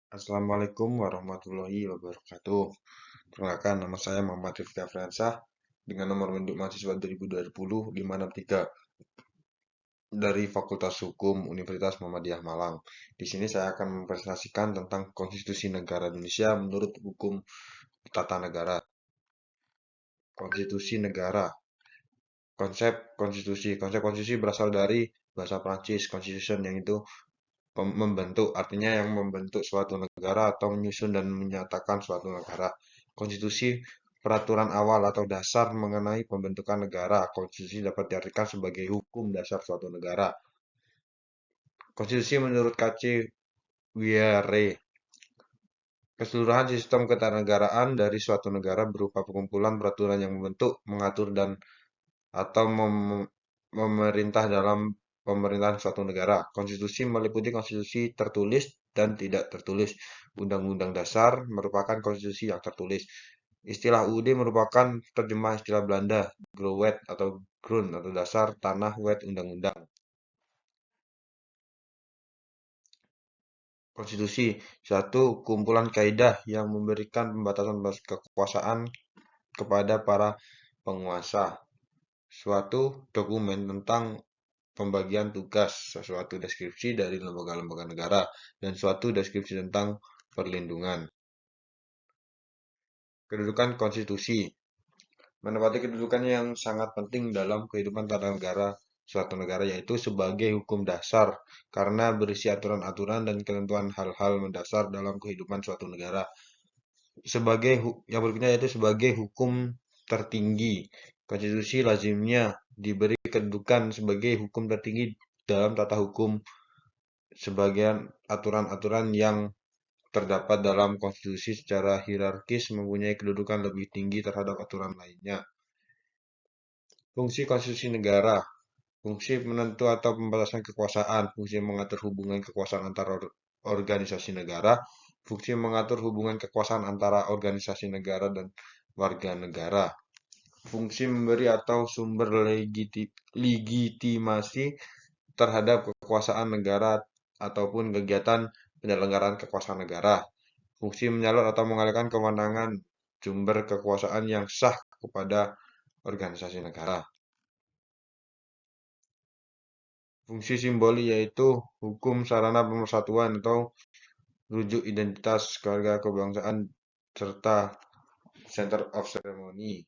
Assalamualaikum warahmatullahi wabarakatuh. Perkenalkan, nama saya Muhammad Rifki Afriansah dengan nomor induk mahasiswa 2020 563 dari Fakultas Hukum Universitas Muhammadiyah Malang. Di sini saya akan mempresentasikan tentang Konstitusi Negara Indonesia menurut hukum tata negara. Konstitusi negara. Konsep konstitusi berasal dari bahasa Prancis, constitution, yang itu membentuk, artinya yang membentuk suatu negara atau menyusun dan menyatakan suatu negara. Konstitusi peraturan awal atau dasar mengenai pembentukan negara. Konstitusi dapat diartikan sebagai hukum dasar suatu negara. Konstitusi menurut KC Wierre, keseluruhan sistem ketatanegaraan dari suatu negara berupa perkumpulan peraturan yang membentuk, mengatur dan atau memerintah dalam pemerintahan suatu negara. Konstitusi meliputi konstitusi tertulis dan tidak tertulis. Undang-undang dasar merupakan konstitusi yang tertulis. Istilah UUD merupakan terjemah istilah Belanda, grondwet atau grond atau dasar tanah wet undang-undang. Konstitusi satu kumpulan kaidah yang memberikan pembatasan kekuasaan kepada para penguasa. Suatu dokumen tentang pembagian tugas, sesuatu deskripsi dari lembaga-lembaga negara, dan suatu deskripsi tentang perlindungan. Kedudukan konstitusi menempati kedudukannya yang sangat penting dalam kehidupan tata negara suatu negara, yaitu sebagai hukum dasar karena berisi aturan-aturan dan ketentuan hal-hal mendasar dalam kehidupan suatu negara. Yang berikutnya yaitu sebagai hukum tertinggi. Konstitusi lazimnya diberi kedudukan sebagai hukum tertinggi dalam tata hukum. Sebagian aturan-aturan yang terdapat dalam konstitusi secara hierarkis mempunyai kedudukan lebih tinggi terhadap aturan lainnya. Fungsi konstitusi negara. Fungsi penentu atau pembatasan kekuasaan. Fungsi mengatur hubungan kekuasaan antara organisasi negara. Fungsi mengatur hubungan kekuasaan antara organisasi negara dan warga negara. Fungsi memberi atau sumber legitimasi terhadap kekuasaan negara ataupun kegiatan penyelenggaraan kekuasaan negara. Fungsi menyalur atau mengalihkan kewenangan sumber kekuasaan yang sah kepada organisasi negara. Fungsi simboli yaitu hukum sarana pemersatuan atau rujuk identitas keluarga kebangsaan serta center of ceremony.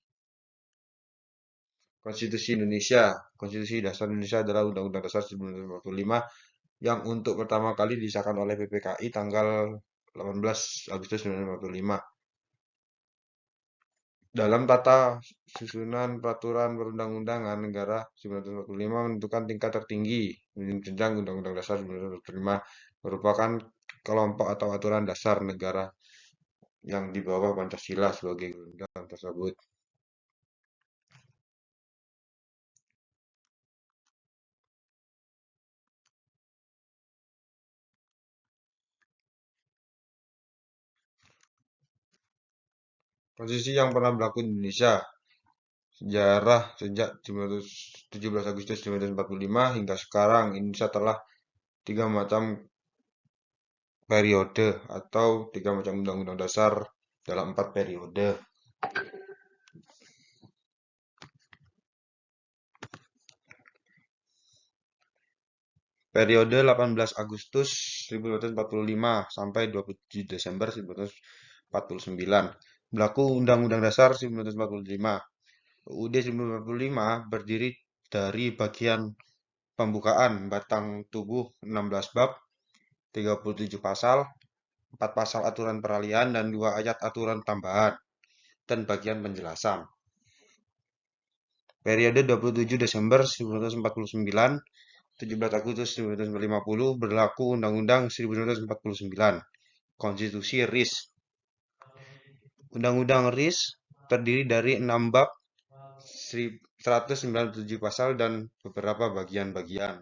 Konstitusi Indonesia. Konstitusi Dasar Indonesia adalah Undang-Undang Dasar 1945 yang untuk pertama kali disahkan oleh PPKI tanggal 18 Agustus 1945. Dalam tata susunan peraturan perundang-undangan negara 1945 menentukan tingkat tertinggi jenjang Undang-Undang Dasar 1945 merupakan kelompok atau aturan dasar negara yang di bawah Pancasila sebagai undang tersebut. Konstitusi yang pernah berlaku di Indonesia. Sejarah sejak 17 Agustus 1945 hingga sekarang, Indonesia telah 3 macam periode atau 3 macam undang-undang dasar dalam 4 periode. Periode 18 Agustus 1945 sampai 27 Desember 1949. Berlaku Undang-Undang Dasar 1945. UUD 1945 berdiri dari bagian pembukaan batang tubuh 16 bab, 37 pasal, 4 pasal aturan peralihan dan 2 ayat aturan tambahan dan bagian penjelasan. Periode 27 Desember 1949 17 Agustus 1950 berlaku Undang-Undang 1949, Konstitusi RIS. Undang-Undang RIS terdiri dari 6 bab, 197 pasal dan beberapa bagian-bagian.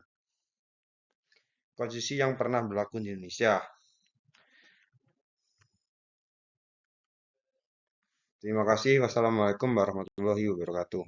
Konstitusi yang pernah berlaku di Indonesia. Terima kasih. Wassalamualaikum warahmatullahi wabarakatuh.